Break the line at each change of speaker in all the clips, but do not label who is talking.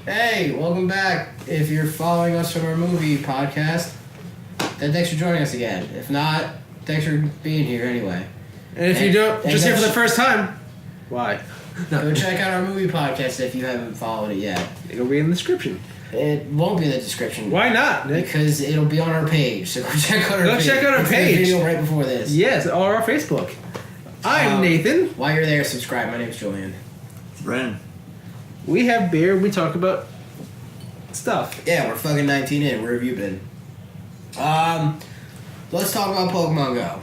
Hey, welcome back. If you're following us from our movie podcast, then thanks for joining us again. If not, thanks for being here anyway.
And if you don't, just here for the first time, why?
Go check out our movie podcast if you haven't followed it yet.
It'll be in the description.
It won't be in the description.
Why not, Nick?
Because it'll be on our page. So go check out our page.
Go check out our page.
The video right before this.
Yes, or our Facebook. I'm Nathan.
While you're there, subscribe. My name's Julian.
Brennan.
We have beer. We talk about stuff.
Yeah, we're fucking 19 in. Where have you been? Let's talk about Pokemon Go.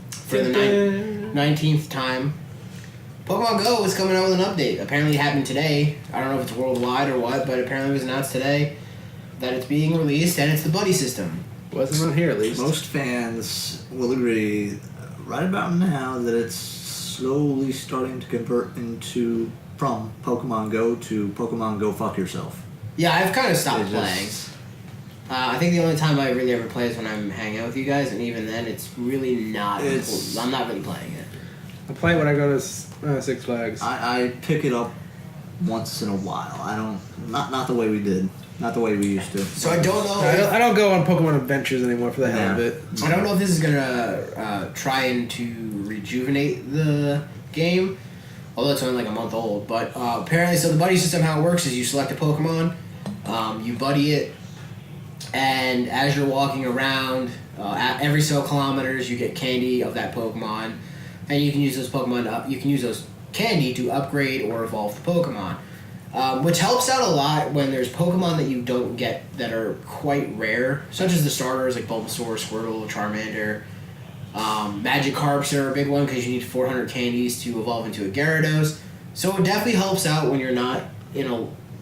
For the 19th time. Pokemon Go is coming out with an update. Apparently it happened today. I don't know if it's worldwide or what, but apparently it was announced today that it's being released, and it's the buddy system.
Wasn't on here, at least.
Most fans will agree right about now that it's slowly starting to convert from Pokemon Go to Pokemon Go Fuck Yourself.
Yeah, I've kind of stopped playing. I think the only time I really ever play is when I'm hanging out with you guys, and even then it's really not important. I'm not really playing it.
I play when I go to Six Flags.
I pick it up once in a while. I don't... Not the way we did. Not the way we used to.
So I don't know...
I don't go on Pokemon Adventures anymore for the hell of it.
I don't know if this is going to try and to rejuvenate the game, although it's only like a month old. But apparently, so the buddy system, how it works is you select a Pokemon, you buddy it, and as you're walking around, at every so kilometers, you get candy of that Pokemon, and you can use those you can use those candy to upgrade or evolve the Pokemon. Which helps out a lot when there's Pokemon that you don't get that are quite rare, such as the starters like Bulbasaur, Squirtle, Charmander. Magikarps are a big one because you need 400 candies to evolve into a Gyarados. So it definitely helps out when you're not,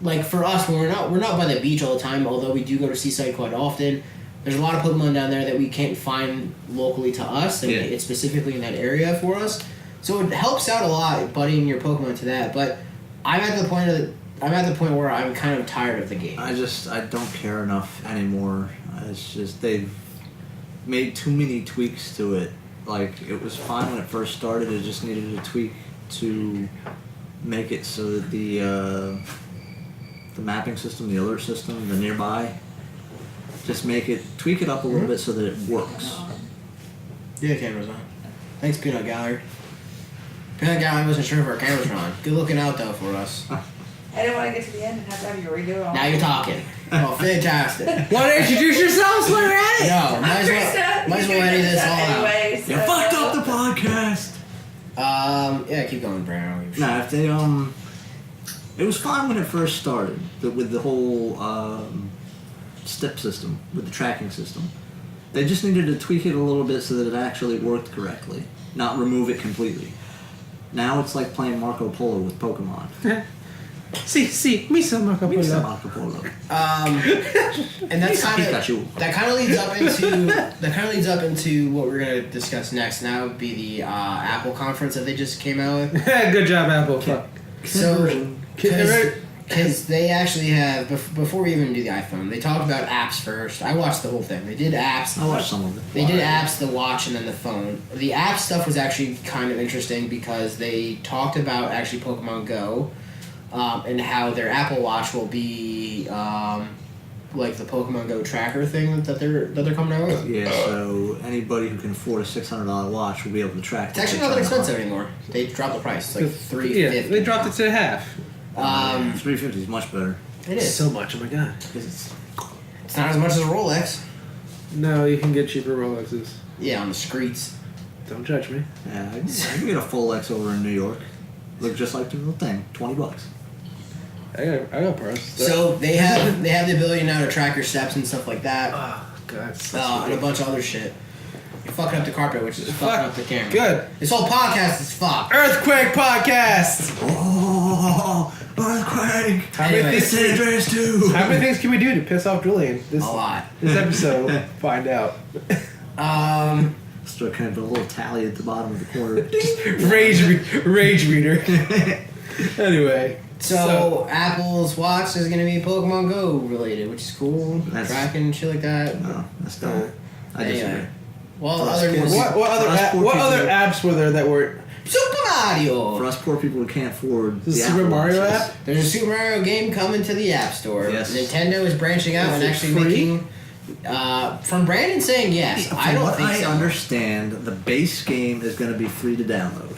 like for us, when we're not by the beach all the time, although we do go to Seaside quite often. There's a lot of Pokemon down there that we can't find locally to us, and it's specifically in that area for us. So it helps out a lot buddying your Pokemon to that. But I'm at the point where I'm kind of tired of the game.
I don't care enough anymore. It's just they've made too many tweaks to it. Like, it was fine when it first started. It just needed a tweak to make it so that the mapping system, the alert system, the nearby, just tweak it up a little bit so that it works.
Yeah, camera's on. Thanks, Peanut Gallery. Peanut Gallery wasn't sure if our cameras were on. Good looking out, though, for us.
I didn't want to get to the end and have to have you redo it all.
Now you're talking. Oh, fantastic.
Want to introduce yourselves while you're at it?
No, might as well edit this all
anyway,
out.
You fucked up the podcast!
Yeah, keep going, Brandon.
Nah, if they, it was fine when it first started, with the whole, step system, with the tracking system. They just needed to tweak it a little bit so that it actually worked correctly, not remove it completely. Now it's like playing Marco Polo with Pokemon.
Me some Marco Polo.
Marco Polo.
And that kind of leads up into what we're gonna discuss next. And that would be the Apple conference that they just came out with.
Good job, Apple.
So, because they actually have, before we even do the iPhone, they talked about apps first. I watched the whole thing. They did apps.
I watched some of it.
They did apps, the watch, and then the phone. The app stuff was actually kind of interesting because they talked about actually Pokemon Go, and how their Apple Watch will be like the Pokemon Go tracker thing that they're coming out with.
Yeah, so anybody who can afford a $600 watch will be able to track.
It's actually not that expensive anymore. They dropped the price. It's like $350.
Yeah, they dropped it to half.
$350 is much better.
It is
so much. Oh my god!
It's not as much as a Rolex.
No, you can get cheaper Rolexes.
Yeah, on the streets.
Don't judge me.
Yeah, I can get a full X over in New York. Look just like the real thing. $20.
I got purse.
So they have the ability now to track your steps and stuff like that.
Oh god.
And a bunch of other shit. You're fucking up the carpet, which is fucking up the camera.
Good.
This whole podcast is fucked.
Earthquake podcast.
Oh, earthquake.
How many
things can we do to piss off Julian?
A lot.
This episode, find out.
Start kind of a little tally at the bottom of the corner.
Rage reader. Anyway.
So Apple's watch is going to be Pokemon Go related, which is cool. Tracking shit like that.
No, that's not. I disagree.
Well,
what other apps were there that were
Superman? Mario.
For us poor people who can't afford
The
the
Super
Apple
Mario
Watches.
app?
There's a Super Mario game coming to the App Store.
Yes.
Nintendo is branching out
Is
and
it
actually
free?
making. From Brandon saying yes, I
From
don't
what
think
I
so.
understand, the base game is going to be free to download.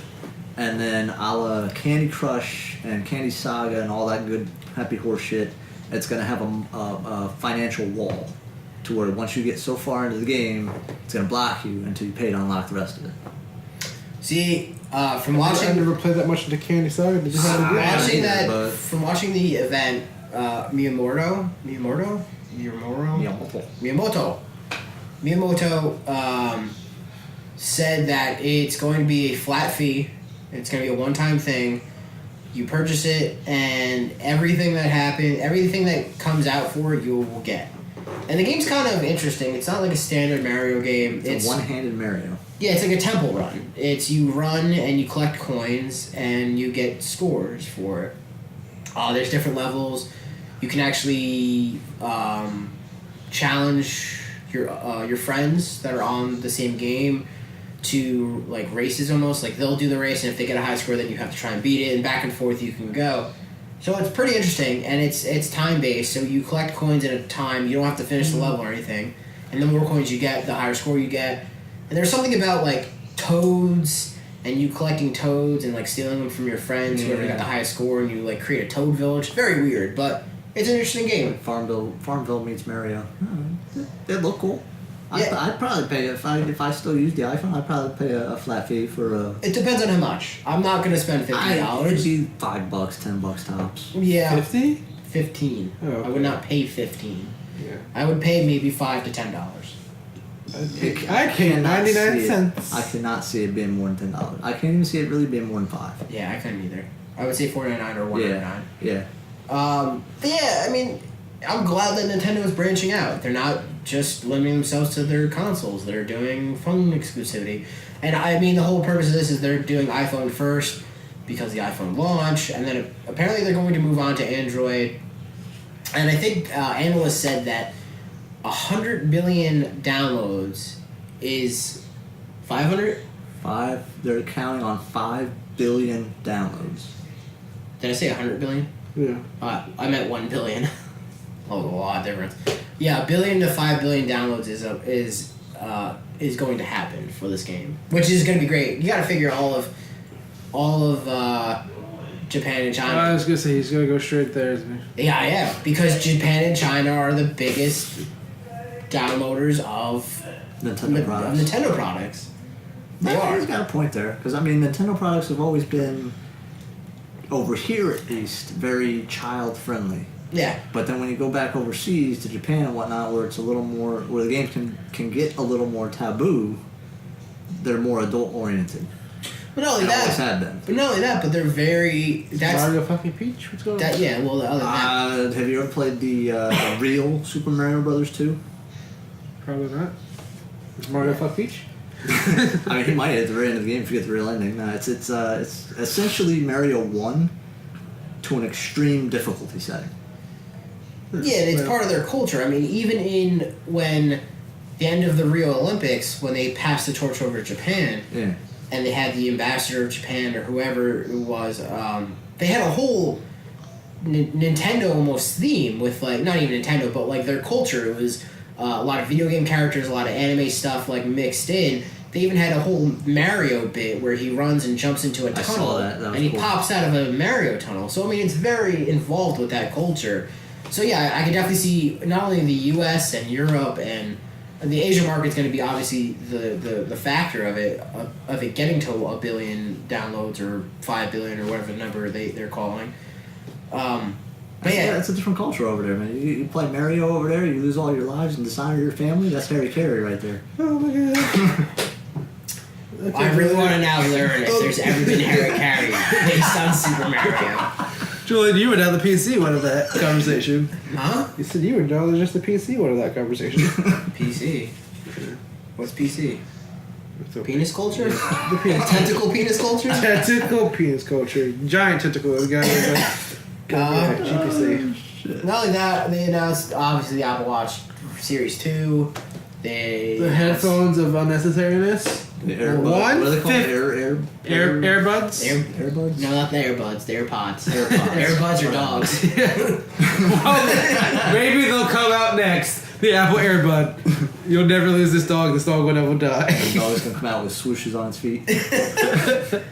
And then a la Candy Crush and Candy Saga and all that good happy horse shit, it's going to have a financial wall to where once you get so far into the game, it's going to block you until you pay to unlock the rest of it.
See, from
I
watching
never played that much into Candy Saga. Did you have to do
Yeah,
watching that
but-
from watching the event, Miyamoto said that it's going to be a flat fee. It's going to be a one-time thing. You purchase it, and everything that comes out for it, you will get. And the game's kind of interesting. It's not like a standard Mario game.
It's a one-handed Mario.
Yeah, it's like a temple run. It's you run and you collect coins and you get scores for it. There's different levels. You can actually challenge your friends that are on the same game to like races almost. Like they'll do the race, and if they get a high score, then you have to try and beat it, and back and forth you can go. So it's pretty interesting, and it's time based. So you collect coins at a time. You don't have to finish the level or anything. And the more coins you get, the higher score you get. And there's something about like toads and you collecting toads and like stealing them from your friends, whoever got the highest score, and you like create a toad village. Very weird, but it's an interesting game.
Farmville meets Mario. They look cool.
Yeah.
I'd probably pay if I still use the iPhone. I'd probably pay a flat fee for a.
It depends on how much. I'm not gonna spend
It'd
$50.
be $5, $10 tops.
Yeah,
50?
15.
Oh, okay.
I would not pay 15.
Yeah.
I would pay maybe $5 to $10.
I can't. 99 cents.
I cannot see it being more than $10. I can't even see it really being more than $5.
Yeah, I couldn't either. I would say $4.99 or $1.99.
Yeah.
But yeah, I mean, I'm glad that Nintendo is branching out. They're not just limiting themselves to their consoles. They're doing phone exclusivity. And I mean, the whole purpose of this is they're doing iPhone first because the iPhone launched, and then apparently they're going to move on to Android. And I think analysts said that 100 billion downloads is 500?
They're counting on 5 billion downloads.
Did I say 100 billion?
Yeah.
I meant 1 billion. Oh, a lot of difference. Yeah, 1 billion to 5 billion downloads is going to happen for this game, which is going to be great. You got to figure all of Japan and China.
I was gonna say he's gonna go straight there, isn't he?
Yeah, because Japan and China are the biggest downloaders of Nintendo products. They are.
He's got a point there, because I mean, Nintendo products have always been, over here at least, very child friendly.
Yeah.
But then when you go back overseas to Japan and whatnot, where it's a little more, where the games can get a little more taboo, they're more adult oriented.
But not only
They always
that.
have been.
But not only that, but they're very. That's
Mario fucking Peach? What's going on?
that. Yeah. Well, the other than that.
Have you ever played the real Super Mario Brothers 2?
Probably not. Is Mario fuck Peach?
I mean, he might at the very end of the game forget the real ending. No, it's essentially Mario 1 to an extreme difficulty setting.
Yeah, it's part of their culture. I mean, even when the end of the Rio Olympics, when they passed the torch over to Japan,
Yeah.
and they had the ambassador of Japan or whoever it was, they had a whole Nintendo almost theme with like not even Nintendo, but like their culture. It was a lot of video game characters, a lot of anime stuff like mixed in. They even had a whole Mario bit where he runs and jumps into a tunnel,
saw that. That was
and he
cool.
pops out of a Mario tunnel. So I mean, it's very involved with that culture. So yeah, I can definitely see not only in the U.S. and Europe and the Asian market's going to be obviously the factor of it getting to 1 billion downloads or 5 billion or whatever number they're calling. But yeah,
That's a different culture over there, man. You play Mario over there, you lose all your lives and dishonor your family. That's Harry Carey right there.
Oh my god.
I really want to now learn if there's ever been Harry Carey based on Super Mario.
Julian, you were down the PC one of that conversation.
Huh?
You said you were down just the PC one of that conversation.
PC. What's PC? Penis culture?
The penis.
Tentacle penis culture?
Tentacle penis culture. Giant tentacle. The guy was like, GPC.
Not only that, they announced obviously the Apple Watch Series 2.
The headphones of unnecessariness.
The AirBuds.
One
What are they called?
Airbuds?
AirBuds?
No, not the AirBuds. The AirPods. AirBuds are dogs.
Well, maybe they'll come out next. The Apple AirBud. You'll never lose this dog. This dog will never die.
The dog's gonna come out with swooshes on its feet.
They're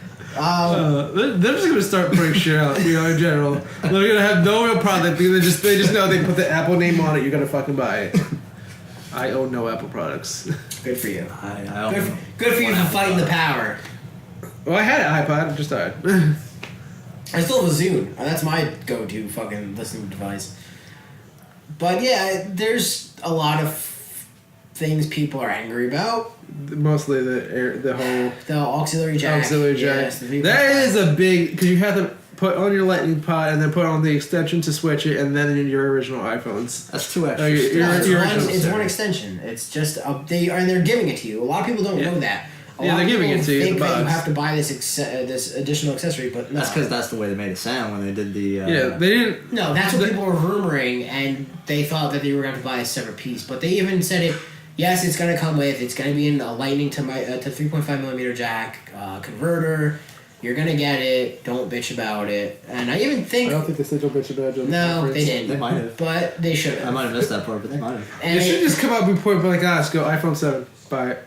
just gonna start putting shit out, in general. They're gonna have no real product because they just know they put the Apple name on it. You're gonna fucking buy it. I own no Apple products.
Good for you.
I
Good for you for fighting the power.
Well, I had an iPod. It just died.
I still have a Zune. That's my go-to fucking listening device. But yeah, there's a lot of things people are angry about.
Mostly the whole
The auxiliary jack. Yes,
that is a big, because you have to put on your lightning pod and then put on the extension to switch it, and then in your original iPhones.
That's 2 extra.
It's one extension. It's just they're giving it to you. A lot of people don't know that.
They're giving it to you.
Think that you have to buy this additional accessory, but no.
That's because that's the way they made it sound when they did the.
They didn't.
No, that's what people were rumoring, and they thought that they were going to buy a separate piece. But they even said it. Yes, it's going to come with. It's going to be in a lightning to 3.5mm jack converter. You're going to get it. Don't bitch about it. And I even think.
I don't think they said don't bitch about it.
No, they didn't.
They might have.
But they should have.
I might have missed that part, but they might have.
And
They should just come out and be point blank, let's go iPhone 7. Buy it.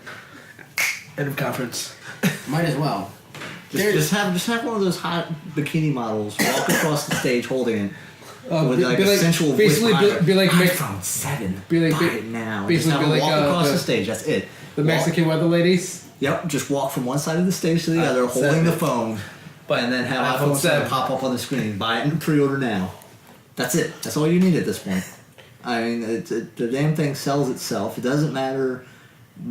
End of conference.
Might as well.
Just have one of those hot bikini models walk across the stage holding it. With like
be
a sensual voice behind
be like
iPhone 7.
Be like
buy it now.
basically
Just have
be
them
like,
walk across
the-
the stage. That's it.
the Mexican weather ladies.
Yep. Just walk from one side of the stage to the other, holding the phone, and then have iPhone 7 pop up on the screen. Buy it and pre-order now. That's it. That's all you need at this point. I mean, the damn thing sells itself. It doesn't matter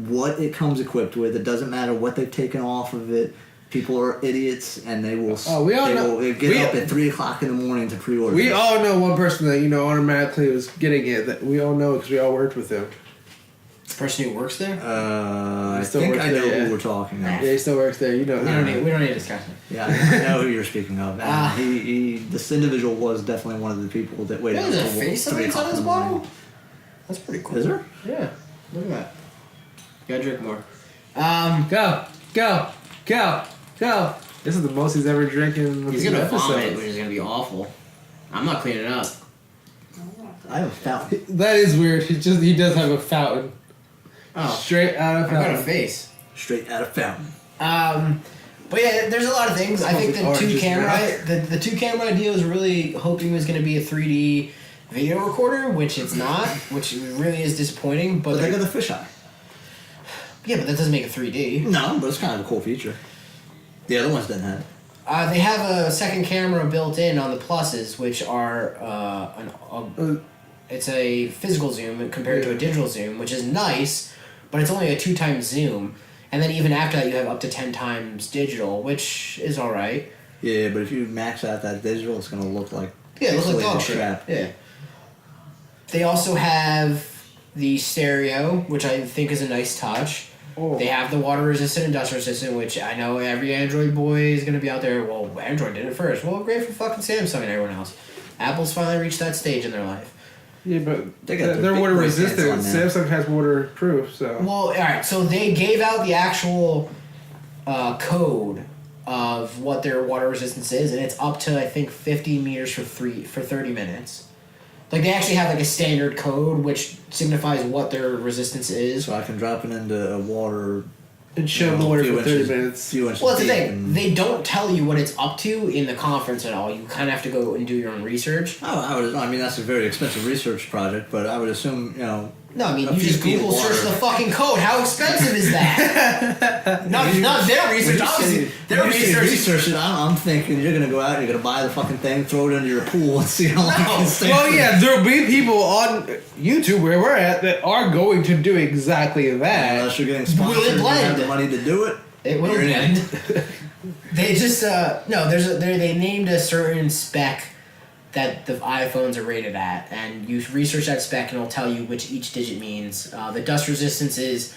what it comes equipped with. It doesn't matter what they've taken off of it. People are idiots, and they will.
We all know.
Will get up at 3 o'clock in the morning to pre-order.
We
it.
all know one person that automatically was getting it. That we all know because we all worked with him.
The person who works there?
I
still
think
works
I know
there, yeah.
who we're talking about.
Yeah, he still works there.
We don't need to discuss it.
Yeah, I know who you're speaking of. And this individual was definitely one of the people that waited
There's a
until
face on
3
the inside
o'clock
of
in
this
the morning.
bottle? That's pretty cool.
Is there?
Yeah. Look at that. You gotta drink more.
Go. This is the most he's ever drinking in
He's
this
gonna
episode.
vomit, which is gonna be awful. I'm not cleaning it up.
I have a fountain.
That is weird. He does have a fountain.
Oh.
Straight out of
I got
fountain.
a face.
Straight out of fountain.
But yeah, there's a lot of things. I think the two camera idea was really hoping was going to be a 3D video recorder, which it's not, which really is disappointing. But
They got the fisheye.
Yeah, but that doesn't make it 3D.
No, but it's kind of a cool feature. The other ones didn't have it.
They have a second camera built in on the pluses, which are it's a physical zoom compared to a digital zoom, which is nice, but it's only a 2x zoom. And then even after that, you have up to 10 times digital, which is all right.
Yeah, but if you max out that digital, it's going to look like
Yeah, it looks like
pixelated
dog shit.
crap.
Yeah. They also have the stereo, which I think is a nice touch.
Oh.
They have the water-resistant and dust-resistant, which I know every Android boy is going to be out there. Well, Android did it first. Well, great for fucking Samsung and everyone else. Apple's finally reached that stage in their life.
Yeah, but
They got
they're
big
water
brains
resistant.
on that.
Samsung has waterproof, so.
Well, all right. So they gave out the actual code of what their water resistance is, and it's up to I think 50 meters for 30 minutes. Like they actually have like a standard code which signifies what their resistance is.
So I can drop it into a water.
And shove the water for 30 minutes.
Few inches
Well, that's the
deep
thing.
and-
They don't tell you what it's up to in the conference at all. You kind of have to go and do your own research.
I mean, that's a very expensive research project, but I would assume,
No, I mean,
a
you
few
just
feet of
Google search
water.
the fucking code. How expensive is that? not their research. Obviously, their research.
Research it. I'm thinking you're gonna go out, you're gonna buy the fucking thing, throw it into your pool, and see how long you can stay.
Well, yeah, there'll be people on YouTube where we're at that are going to do exactly that.
Unless you're getting sponsored,
Will it
and you have
blend?
the money to do it.
It will
You're in
blend.
it.
They just no. They named a certain spec that the iPhones are rated at, and you research that spec, and it'll tell you which each digit means. The dust resistance is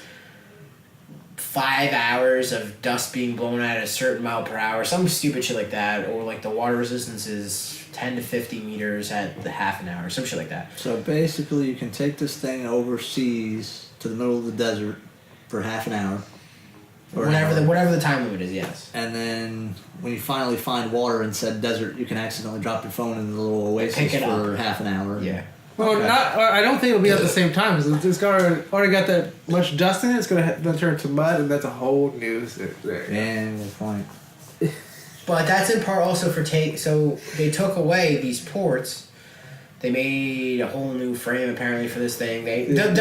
5 hours of dust being blown at a certain mile per hour, some stupid shit like that, or like the water resistance is 10 to 50 meters at the half an hour, some shit like that.
So basically, you can take this thing overseas to the middle of the desert for half an hour, Or an
whatever
hour.
whatever the time limit is. Yes.
And then when you finally find water in said desert, you can accidentally drop your phone in the little oasis
Pick it
for
up.
half an hour.
Yeah.
Well,
Okay.
I don't think it'll be at the same time because it's already got that much dust in it. It's gonna turn to mud, and that's a whole new thing.
Yeah, good point.
But that's in part also for so they took away these ports. They made a whole new frame apparently for this thing.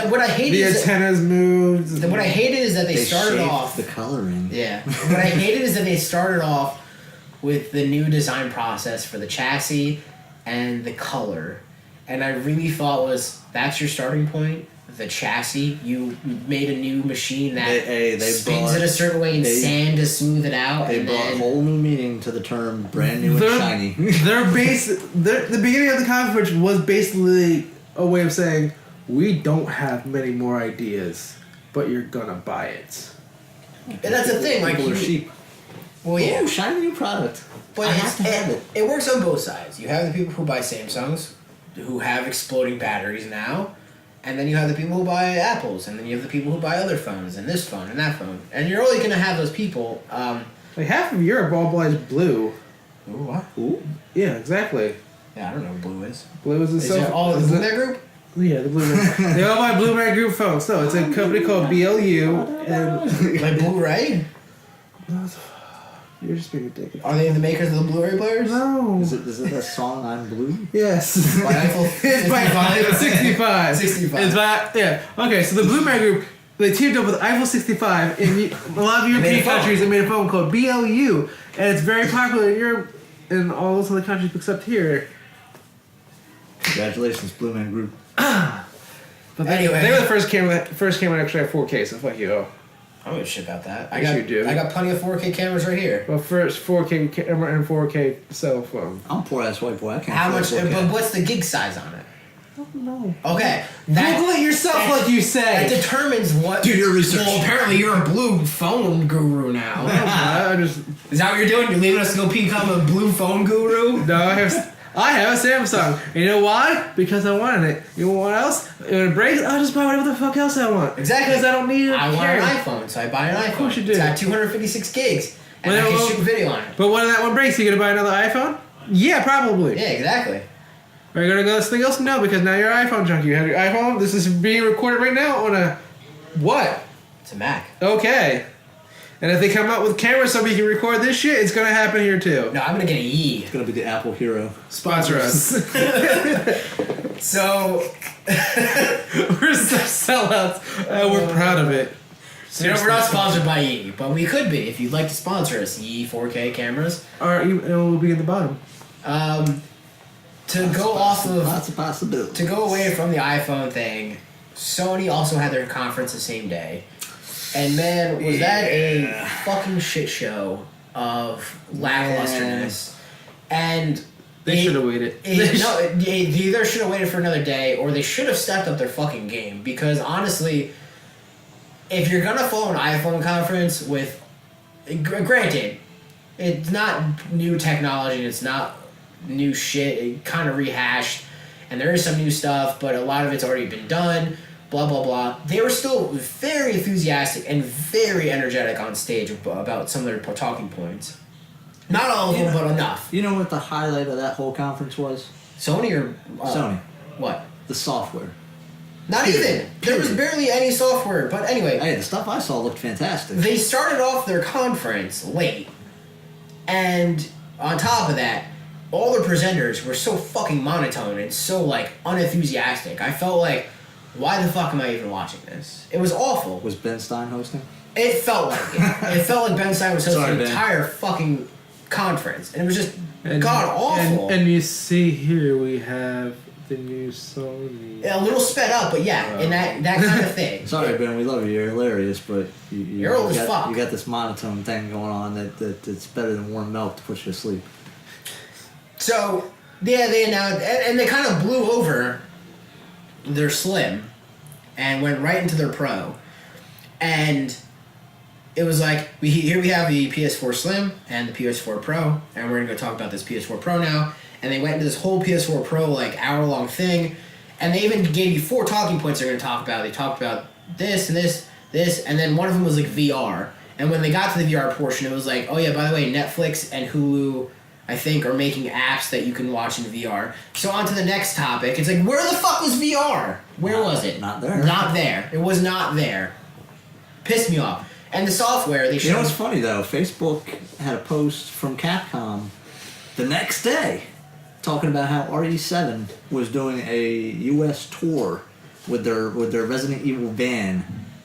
What I hated
The
is
antennas moved.
what I hated is that they started
shaved
off
the coloring.
Yeah. What I hated is that they started off with the new design process for the chassis and the color. And I really thought that's your starting point? The chassis? You made a new machine that
They
spins it a certain way and sand to smooth it out.
They
and
brought a
then,
whole new meaning to the term brand new and shiny.
The beginning of the conference was basically a way of saying, we don't have many more ideas, but you're gonna buy it.
and that's the thing. Like
People are sheep.
Well, yeah.
Ooh, shiny new product.
But
I have to have it.
It works on both sides. You have the people who buy Samsungs, who have exploding batteries now, and then you have the people who buy Apples, and then you have the people who buy other phones, and this phone, and that phone. And you're only going to have those people.
Like half of Europe all buys blue.
Ooh, what?
Ooh.
Yeah, exactly.
Yeah, I don't know what Blue is.
Blue is the
Is it all of the Blue Man Group?
Yeah, the Blue Man. They all buy Blue Man Group phones. No, it's a company called BLU, and
Like Blu-ray?
you're just being ridiculous.
Are they the makers of the Blu-ray players?
No.
Is it that song I'm Blue?
Yes.
By Eiffel
It's by 65.
65.
It's by, yeah. Okay, so the Blue Man Group, they teamed up with Eiffel 65 in a lot of
Made a
European
phone.
countries and made a phone called BLU. And it's very popular in Europe and all those other countries except here.
Congratulations, Blue Man Group.
But
Anyway.
they were the first camera that actually had 4K, so fuck you.
I don't give a shit about that.
Yes, you do.
I got plenty of 4K cameras right here.
Well, first 4K camera and 4K cell phone.
I'm a poor ass white boy. I can't.
How
afford
much?
4K.
But what's the gig size on it?
I don't know.
Okay.
Google it yourself like you say.
That determines what...
Do your research.
Well, apparently you're a blue phone guru now.
I just
Is that what you're doing? You're leaving us to go become a blue phone guru?
no. I have a Samsung. And you know why? Because I wanted it. You know what else? It would break. I'll just buy whatever the fuck else I want.
Exactly.
Because I don't need it.
I want an iPhone, so I buy an iPhone.
Of course you do.
It's got 256 gigs, and
Well,
I can
well,
shoot video on it.
But when that one breaks, you gonna buy another iPhone? Yeah, probably.
Yeah, exactly.
Are you gonna go something else? No, because now you're an iPhone junkie. You have your iPhone. This is being recorded right now on a what?
It's a Mac.
Okay. And if they come out with cameras so we can record this shit, it's gonna happen here too.
No, I'm gonna get a Yee.
It's gonna be the Apple Hero.
Sponsor us.
So,
We're so sellouts. We're proud of it.
you know, we're not sponsored by Yee, but we could be if you'd like to sponsor us. Yee 4K cameras.
Our email will be in the bottom.
To go off of
That's a possibility.
to go away from the iPhone thing, Sony also had their conference the same day. And man, was that a fucking shit show of lacklusterness. And
They should have waited.
they either should have waited for another day or they should have stepped up their fucking game. Because honestly, if you're gonna follow an iPhone conference with, granted, it's not new technology, it's not new shit, it kind of rehashed, and there is some new stuff, but a lot of it's already been done. Blah blah blah. They were still very enthusiastic and very energetic on stage about some of their talking points. Not all of them, but enough.
You know what the highlight of that whole conference was?
Sony or
Sony.
What?
The software.
Not even. There was barely any software. But anyway,
Hey, the stuff I saw looked fantastic.
they started off their conference late, and on top of that, all the presenters were so fucking monotone and so like unenthusiastic. I felt like, why the fuck am I even watching this? It was awful.
Was Ben Stein hosting?
It felt like it. It felt like Ben Stein was hosting
Sorry,
the
Ben.
entire fucking conference, and it was just god awful.
And you see here we have the new Sony.
A little sped up, but yeah, and that kind of thing.
Sorry, Ben, we love you. You're hilarious, but
You're old as
got,
fuck.
You got this monotone thing going on that's better than warm milk to put you to sleep.
So yeah, they announced, and they kind of blew over their Slim and went right into their Pro, and it was like here we have the PS4 Slim and the PS4 Pro, and we're gonna go talk about this PS4 Pro now. And they went into this whole PS4 Pro like hour-long thing, and they even gave you 4 talking points they're gonna talk about. They talked about this and this, and then one of them was like VR, And when they got to the VR portion, it was like, oh yeah, by the way, Netflix and Hulu, I think, are making apps that you can watch in VR. So on to the next topic. It's like, where the fuck was VR? Where was it?
Not there.
Not there. It was not there. Pissed me off. And the software, they showed...
You know what's funny, though? Facebook had a post from Capcom the next day talking about how RE7 was doing a U.S. tour with their Resident Evil van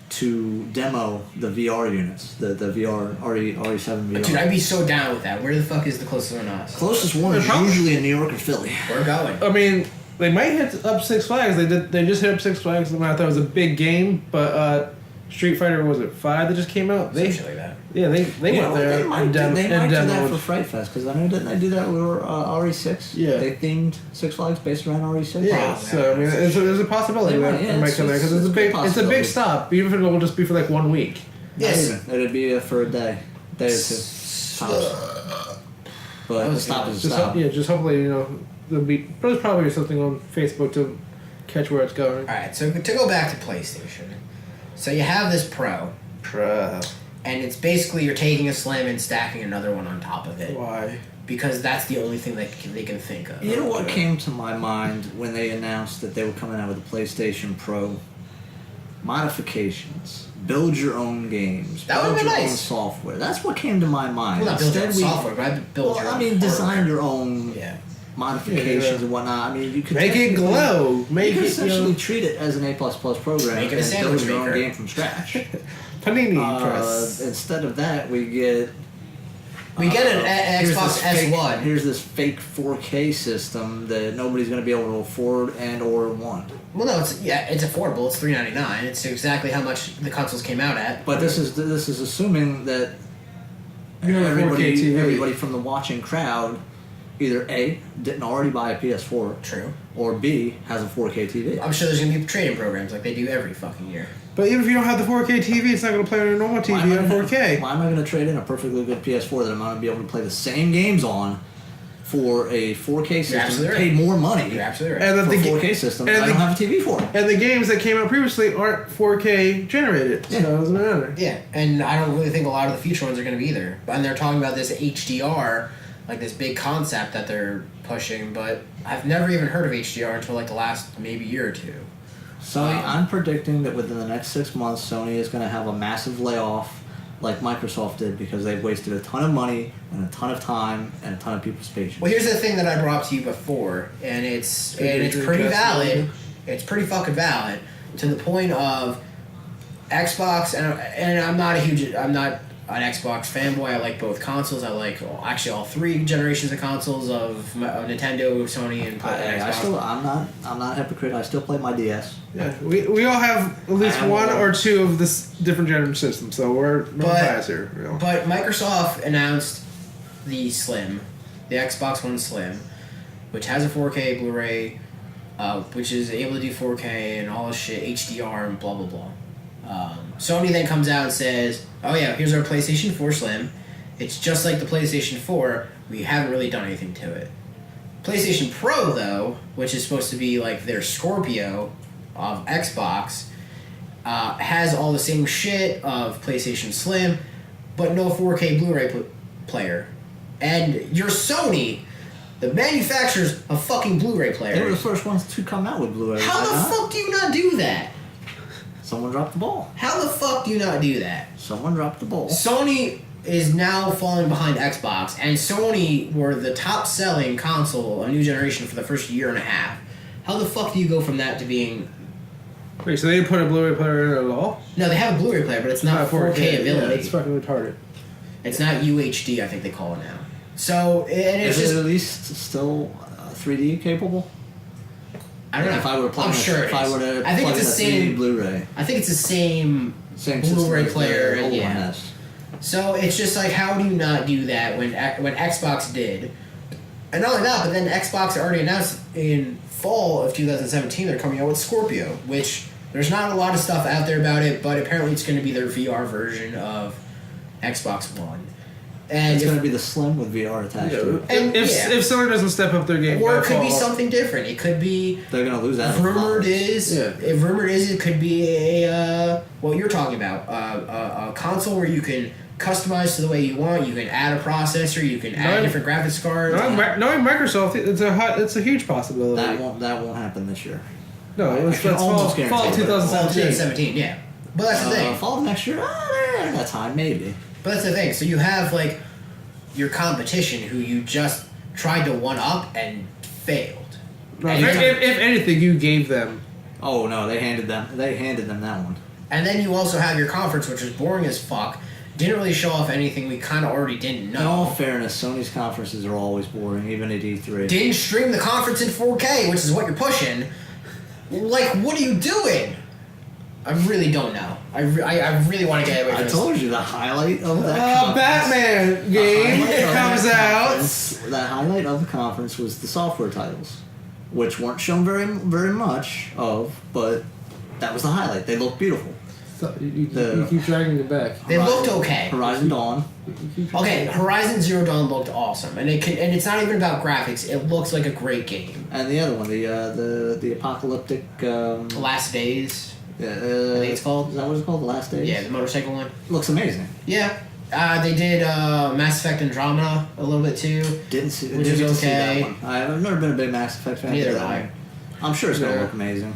to demo the VR units, the VR RE7 VR.
Dude, I'd be so down with that. Where the fuck is the closest one to us?
Closest one is usually in New York or Philly.
We're going.
I mean, they might hit up Six Flags. They just hit up Six Flags. And I thought it was a big game, but Street Fighter, was it 5 that just came out?
Something like that.
Yeah, they went there.
They might do that for Fright Fest, because I know, didn't they do that with RE6?
Yeah.
They themed Six Flags based around RE6.
Yeah, so I mean, there's a possibility that it might come there, because it's a big stop, even if it will just be for like 1 week.
Yes.
Not even. It'd be for a day or two. Tops. But the stop is a stop.
Just hopefully, there's probably something on Facebook to catch where it's going.
Alright, so to go back to PlayStation. So you have this Pro. And it's basically you're taking a Slim and stacking another one on top of it.
Why?
Because that's the only thing that they can think of.
You know what came to my mind when they announced that they were coming out with the PlayStation Pro? Modifications. Build your own games.
That would be nice.
Build your own software. That's what came to my mind.
Well, not build your own software, but I'd build your own
design
hardware.
your own modifications and whatnot. I mean, you could
make it glow. Make it
essentially treat it as an A++ program
Make it a
and
sandwich
build your own
maker.
game from scratch.
Panini press.
Instead of that, we get
an Xbox S1.
Here's this fake 4K system that nobody's going to be able to afford and or want.
Well, no, it's affordable. It's $399. It's exactly how much the consoles came out at.
But this is assuming that
You have a 4K TV.
everybody from the watching crowd either A, didn't already buy a PS4,
True.
or B, has a 4K TV.
I'm sure there's going to be trade-in programs like they do every fucking year.
But even if you don't have the 4K TV, it's not going to play on your normal TV on 4K.
Why am I going to trade in a perfectly good PS4 that I'm going to be able to play the same games on for a 4K system and pay more money
You're absolutely right.
And
for a 4K system that I don't have a TV for?
And the games that came out previously aren't 4K generated, so it doesn't matter.
Yeah, and I don't really think a lot of the future ones are going to be either. And they're talking about this HDR, like this big concept that they're pushing, but I've never even heard of HDR until like the last maybe year or two.
Sony, I'm predicting that within the next 6 months, Sony is going to have a massive layoff like Microsoft did because they've wasted a ton of money and a ton of time and a ton of people's patience.
Well, here's the thing that I brought to you before, and it's pretty valid. It's pretty fucking valid to the point of Xbox, and I'm not an Xbox fanboy. I like both consoles. I like actually all 3 generations of consoles of Nintendo, Sony, and Xbox.
I'm not a hypocrite. I still play my DS.
Yeah, we all have at least one or two of this different generation systems, so we're no bias here.
But Microsoft announced the Slim, the Xbox One Slim, which has a 4K Blu-ray, which is able to do 4K and all this shit, HDR and blah blah blah. Sony then comes out and says, oh yeah, here's our PlayStation 4 Slim. It's just like the PlayStation 4. We haven't really done anything to it. PlayStation Pro, though, which is supposed to be like their Scorpio of Xbox, has all the same shit of PlayStation Slim, but no 4K Blu-ray player. And you're Sony, the manufacturers of fucking Blu-ray players.
They were the first ones to come out with Blu-ray.
How the fuck do you not do that?
Someone dropped the ball.
How the fuck do you not do that?
Someone dropped the ball.
Sony is now falling behind Xbox, and Sony were the top-selling console, a new generation, for the first year and a half. How the fuck do you go from that to being...
Wait, so they didn't put a Blu-ray player in at all?
No, they have a Blu-ray player, but it's not 4K ability.
Yeah, it's fucking retarded.
It's not UHD, I think they call it now. So, and it's
Is
just...
it at least still 3D capable?
I don't know.
If I were playing,
I'm sure
if I were to
I think
plug
it's the
in a 3D
same
Blu-ray,
I think it's the same
system
Blu-ray
as
player.
the old
Yeah.
one has.
So it's just like, how do you not do that when Xbox did? And not only that, but then Xbox already announced in fall of 2017 they're coming out with Scorpio, which there's not a lot of stuff out there about it, but apparently it's going to be their VR version of Xbox One. And
It's going to be the Slim with VR attached to it.
And
if Sony doesn't step up their game,
or it could be something different. It could be...
They're going to lose that.
Rumored is it could be a what you're talking about, a console where you can customize to the way you want. You can add a processor. You can add different graphics cards.
Knowing Microsoft, it's a huge possibility.
That won't happen this year.
No,
I can almost guarantee
fall
it.
2017.
Yeah. But that's the thing.
Fall of next year, that time maybe.
But that's the thing. So you have like your competition who you just tried to one up and failed.
No, if anything, you gave them.
Oh no, they handed them that one.
And then you also have your conference, which was boring as fuck. Didn't really show off anything we kind of already didn't know.
In all fairness, Sony's conferences are always boring, even at E3.
Didn't stream the conference in 4K, which is what you're pushing. Like, what are you doing? I really don't know. I really want to get away from this.
I told you the highlight of that
Batman game comes out.
The highlight of the conference was the software titles, which weren't shown very much of, but that was the highlight. They looked beautiful.
So you keep dragging it back.
They looked okay.
Horizon Dawn.
Okay, Horizon Zero Dawn looked awesome, and it's not even about graphics. It looks like a great game.
And the other one, the apocalyptic.
Last Days.
I
think it's called.
Is that what it's called? The Last Days?
Yeah, the motorcycle one.
Looks amazing.
Yeah. They did Mass Effect Andromeda a little bit too.
Didn't see.
Which is okay.
See that one. I've never been a big Mass Effect fan.
Neither have I.
I'm sure it's gonna look amazing.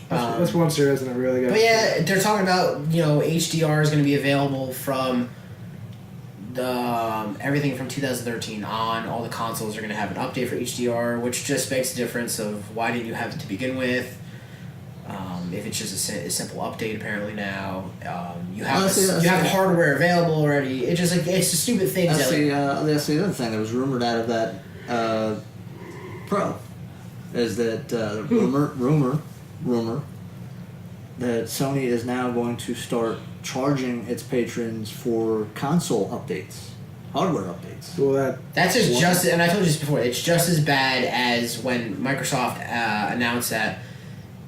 That's one series that I really got.
But yeah, they're talking about HDR is going to be available from the everything from 2013 on. All the consoles are going to have an update for HDR, which just begs the difference of why didn't you have it to begin with? If it's just a simple update, apparently now you have the hardware available already. It's just it's just stupid things.
That's the other thing that was rumored out of that Pro is that rumor that Sony is now going to start charging its patrons for console updates, hardware updates.
Well,
that's just and I told you this before. It's just as bad as when Microsoft announced that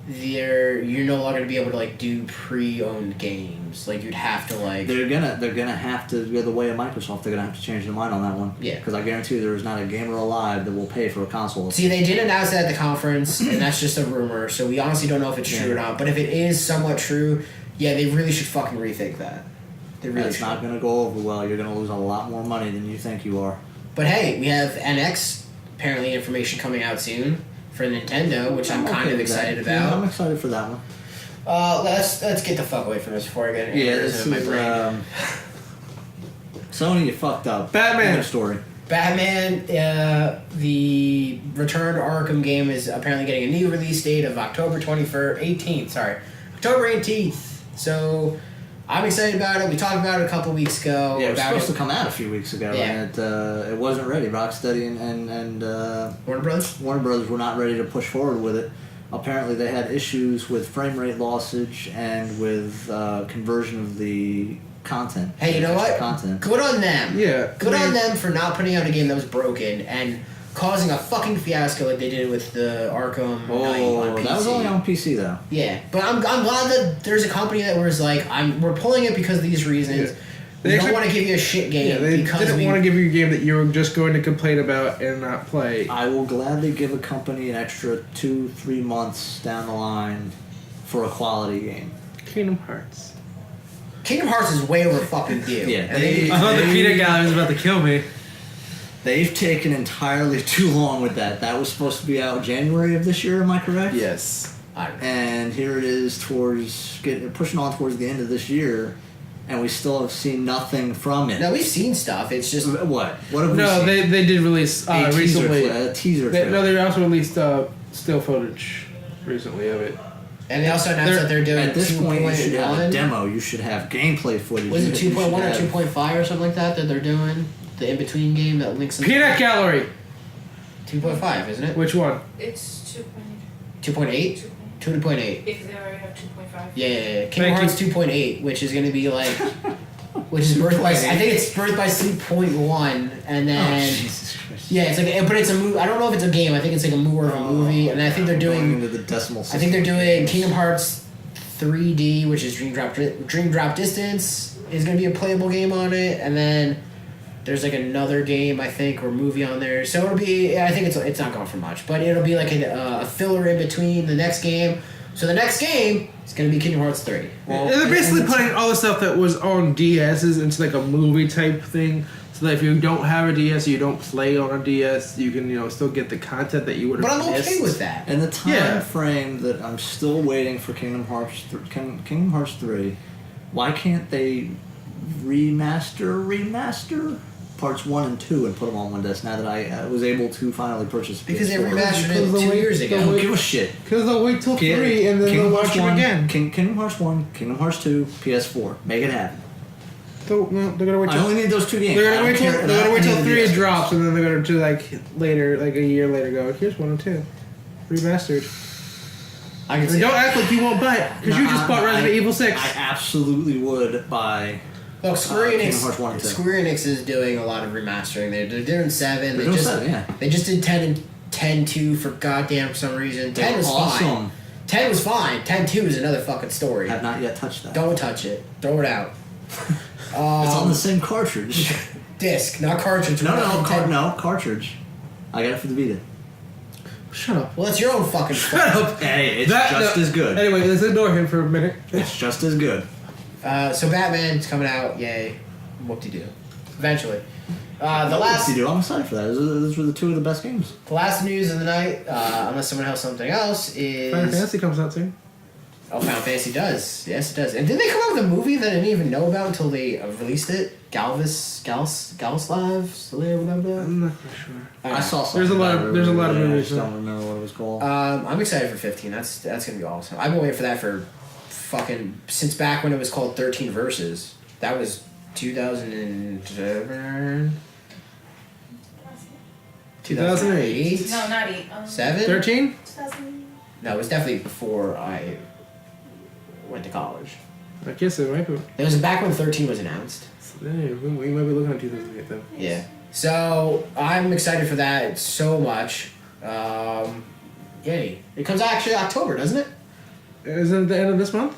you're no longer gonna be able to do pre-owned games. Like you'd have to they're gonna have to go the way of Microsoft. They're gonna have to change their mind on that one. Yeah,
because I guarantee you there is not a gamer alive that will pay for a console.
See, they did announce that at the conference, and that's just a rumor. So we honestly don't know if it's true or not. But if it is somewhat true, yeah, they really should fucking rethink that. They really should.
It's not gonna go over well. You're gonna lose a lot more money than you think you are.
But hey, we have NX apparently information coming out soon for Nintendo, which I'm kind of excited about.
Yeah, I'm excited for that one.
Let's get the fuck away from this before I get
this
into my
is
brain.
Sony, you fucked up.
Batman
story.
Batman, the Return to Arkham game is apparently getting a new release date of October 18th. October 18th. So I'm excited about it. We talked about it a couple weeks ago.
Yeah, it was supposed to come out a few weeks ago,
yeah.
And it wasn't ready. Rocksteady and Warner Brothers were not ready to push forward with it. Apparently, they had issues with frame rate lossage and with conversion of the content.
Hey, you know what?
Content.
Good on them.
Yeah.
Good on them for not putting out a game that was broken and causing a fucking fiasco like they did with the Arkham Knight on PC.
That was only on PC though.
Yeah, but I'm glad that there's a company that was like, we're pulling it because of these reasons. Yeah. We don't want to give you a shit game because
didn't want to give you a game that you were just going to complain about and not play.
I will gladly give a company an extra 2-3 months down the line for a quality game.
Kingdom Hearts.
Kingdom Hearts is way over fucking due.
Yeah,
I thought the peanut gallery was about to kill me.
They've taken entirely too long with that. That was supposed to be out January of this year, am I correct?
Yes.
And here it is pushing on towards the end of this year, and we still have seen nothing from it.
No, we've seen stuff. It's just...
What? What have we
seen? No, they did release recently.
A teaser.
No, they also released still footage recently of it.
And they also announced that they're doing
at this point, you should have a demo. You should have gameplay footage.
Was it 2.1 or 2.5 or something like that they're doing? The in-between game that links...
Peanut Gallery!
2.5, isn't it?
Which one?
It's
2.8. 2.8?
If they already have 2.5.
Yeah. Kingdom Hearts 2.8, which is going to be like... which is Birth by... I think it's Birth by Sleep 0.1, and then...
Oh, Jesus Christ.
Yeah, it's like... But it's a movie... I don't know if it's a game. I think it's like more of a movie, and I think they're doing...
Into the decimal system.
I think they're doing Kingdom Hearts 3D, which is Dream Drop Distance, is going to be a playable game on it, and then... There's like another game, I think, or movie on there. So it'll be... I think it's not going for much. But it'll be like a filler in between the next game. So the next game is going to be Kingdom Hearts 3.
Yeah, they're basically putting all the stuff that was on DSs into like a movie type thing. So that if you don't have a DS, you don't play on a DS, you can still get the content that you would have
But I'm
missed.
okay with that.
And the time frame that I'm still waiting for Kingdom Hearts 3, why can't they remaster parts 1 and 2 and put them on one disc now that I was able to finally purchase
Because they
PS4?
remastered it 2 years
I
ago.
don't give a shit.
Because they'll wait till 3 and then they'll watch it again.
Kingdom Hearts 1, Kingdom Hearts 2, PS4. Make it happen.
So, no, they're gonna wait
I
till
only need those 2 games.
they're gonna wait till 3
3
drops, and then they're gonna do later, a year later. Go here's 1 and 2, remastered.
I can
And
see
don't
that.
act like you won't buy it because you just bought Resident Evil 6.
I absolutely would buy.
Look, Square
Kingdom Hearts 1 and 2.
Enix is doing a lot of remastering. They're doing 7.
They're doing 7, yeah.
They just did 10 and 10-2 for goddamn some reason. 10 was
awesome.
fine. 10 was fine. 10-2 is another fucking story.
Have not yet touched that.
Don't touch it. Throw it out.
It's on the same cartridge.
Disc, not cartridge.
No, cartridge. I got it for the Vita.
Shut up.
Well, it's your own fucking fault.
Shut up.
Hey, it's just as good.
Anyway, let's ignore him for a minute.
It's just as good.
So Batman's coming out. Yay. Whoop-de-doo. Eventually. The last
I'm excited for that. Those were the 2 of the best games.
the last news of the night, unless someone has something else, is...
Final Fantasy comes out soon.
Oh, Final Fantasy does. Yes, it does. And did they come out with a movie that I didn't even know about until they released it? Galslav? Whatever.
I'm not quite sure.
I saw something.
There's a lot of
I
movies.
just don't remember what it was called.
I'm excited for 15. That's gonna be awesome. I've been waiting for that for fucking since back when it was called 13 Verses. That was 2007. 2008.
No, not 8.
7.
13?
2000.
No, it was definitely before I went to college.
I guess it might be.
It was back when 13 was announced.
We might be looking at 2008 though.
Yeah. So I'm excited for that so much. Yay! It comes out actually October, doesn't it?
Isn't it the end of this month?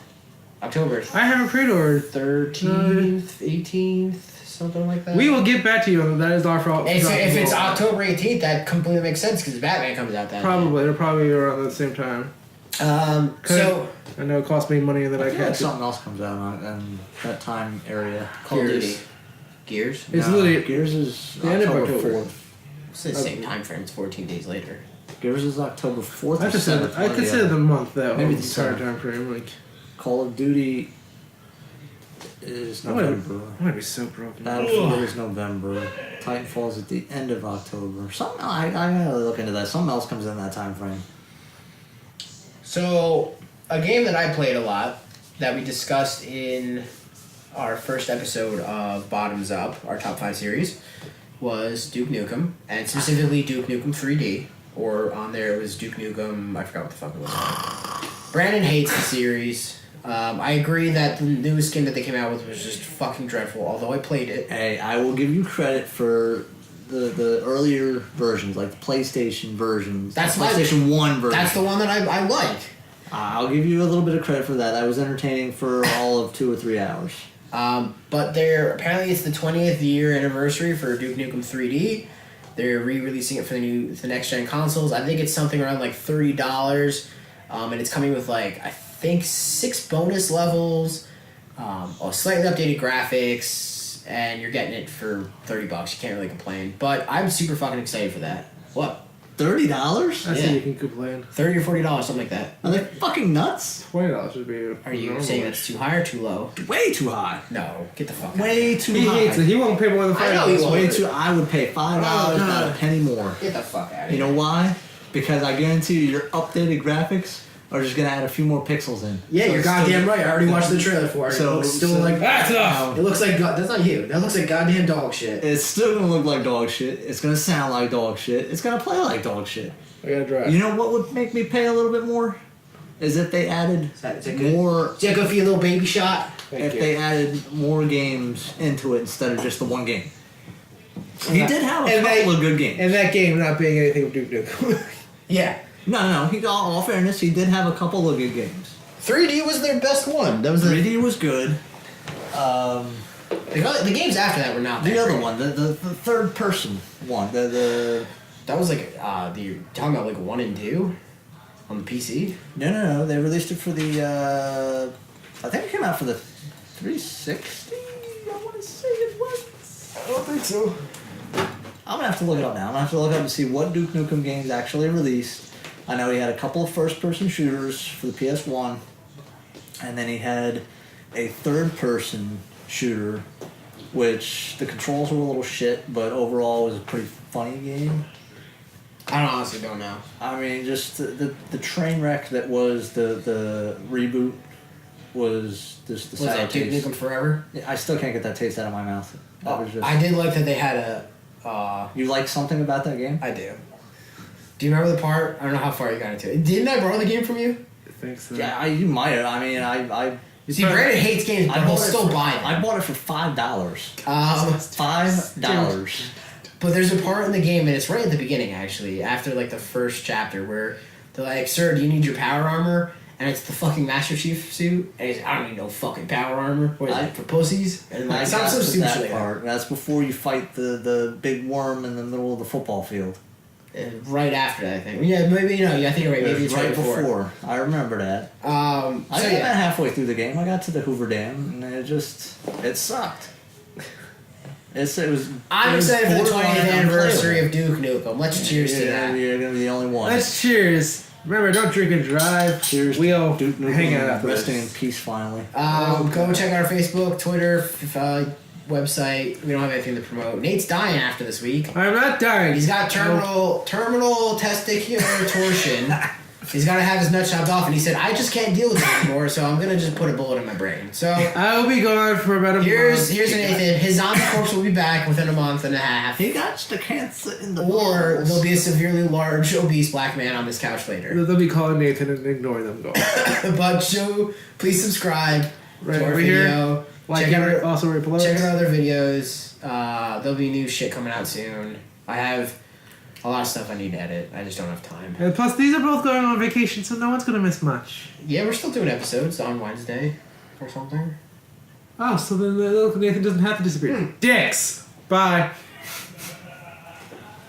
October
I haven't pre-ordered.
13th, 18th, something like that.
We will get back to you on that. That is our fault.
If it's October 18th, that completely makes sense because Batman comes out that
Probably. They're probably around the same time.
So
I know it cost me money that I
feel like
can't.
something else comes out in that time area.
Call of
Gears.
Duty. Gears?
It's literally
Gears is
the end of
October
October.
4th.
It's the same time frame. It's 14 days later.
Gears is October 4th.
I
or
consider
7th,
I
one or
consider
the
the
other.
month though.
Maybe
the
the
entire
7th.
time frame. Like
Call of Duty is November.
I might be so broken.
Battlefield is November. Titanfall's at the end of October. Something I gotta look into that. Something else comes in that time frame.
So, a game that I played a lot that we discussed in our first episode of Bottoms Up, our top 5 series, was Duke Nukem, and specifically Duke Nukem 3D, or on there it was Duke Nukem, I forgot what the fuck it was. Brandon hates the series. I agree that the newest game that they came out with was just fucking dreadful, although I played it.
Hey, I will give you credit for the earlier versions, like the PlayStation versions.
That's
the PlayStation 1 version.
That's the one that I like.
I'll give you a little bit of credit for that. That was entertaining for all of 2 or 3 hours.
But apparently it's the 20th year anniversary for Duke Nukem 3D. They're re-releasing it for the next gen consoles. I think it's something around like $30, and it's coming with I think 6 bonus levels, slightly updated graphics, and you're getting it for $30. You can't really complain. But I'm super fucking excited for that. What?
$30?
I
Yeah.
think you can complain.
$30 or $40, something like that.
Are they fucking nuts?
$20 would be.
Are you saying that's too high or too low?
Way too high.
No, get the fuck out.
Way too
He
high.
hates it. He won't pay more than
I know he
$5.
won't.
Way too. I would pay $5, not a penny more.
Get the fuck out of
You
here.
know why? Because I guarantee you, your updated graphics are just gonna add a few more pixels in.
Yeah,
So
you're
it's still-
goddamn right. I already watched the trailer for it.
So-
It looks still
so-
like
That's enough.
It looks like that's not you. That looks like goddamn dog shit.
It's still gonna look like dog shit. It's gonna sound like dog shit. It's gonna play like dog shit.
I gotta drive.
You know what would make me pay a little bit more? Is if they added
Is that good?
more.
Did you go for your little baby shot?
If they added more games into it instead of just the one game. He did have a
And they-
couple of good games.
And that game not being anything with Duke Nukem.
Yeah.
No. He, all fairness, he did have a couple of good games.
3D was their best one. That was
3D was good.
the games after that were not.
The
that
other
great.
one, the third person one, the
That was like the talking about like 1 and 2. On the PC?
No. They released it for the. I think it came out for the 360. I want to say it was.
I don't think so.
I'm gonna have to look it up now. I'm gonna have to look up and see what Duke Nukem games actually released. I know he had a couple of first-person shooters for the PS1, and then he had a third-person shooter, which the controls were a little shit, but overall was a pretty funny game.
I honestly don't know.
I mean, just the train wreck that was the reboot was just the
Was
sour
that Duke
taste.
Nukem Forever?
I still can't get that taste out of my mouth. That was just.
I did like that they had a.
You like something about that game?
I do. Do you remember the part? I don't know how far you got into it. Didn't I borrow the game from you?
I think so.
Yeah, you might have. I mean, I
See, Brandon hates games, but he'll still buy them.
I bought it for $5. $5.
But there's a part in the game, and it's right at the beginning, actually, after like the first chapter, where they're like, "Sir, do you need your power armor?" And it's the fucking Master Chief suit, and he's like, "I don't need no fucking power armor. What is it for pussies?" And like, some
got to
stupid
that
shit like that.
part. That's before you fight the big worm in the middle of the football field.
Right after that, I think. Yeah, maybe I think you're right. Maybe it's right before.
I remember that.
I
I got about halfway through the game. I got to the Hoover Dam, and it sucked.
I'm excited for the 20th anniversary of Duke Nukem. Let's cheers to that.
You're gonna be the only one.
Let's cheers. Remember, don't drink and drive.
Cheers.
We'll
Duke Nukem
hang out after
resting
this.
in peace finally.
Go check out our Facebook, Twitter, website. We don't have anything to promote. Nate's dying after this week.
I'm not dying.
He's got terminal testicular torsion. He's got to have his nut chopped off, and he said, "I just can't deal with it anymore, so I'm gonna just put a bullet in my brain." So
I will be gone for about a month.
here's Nathan. His zombie corpse will be back within a month and a half.
He got the cancer in the
Or
balls.
there'll be a severely large, obese black man on this couch later.
They'll be calling Nathan and ignoring them. Go.
But Joe, please subscribe
Right
to our
over
video.
here. Like
check out
also right below.
check out other videos. There'll be new shit coming out soon. I have a lot of stuff I need to edit. I just don't have time.
And plus, these are both going on vacation, so no one's gonna miss much.
Yeah, we're still doing episodes on Wednesday or something.
Oh, so then Nathan doesn't have to disappear. Dicks. Bye.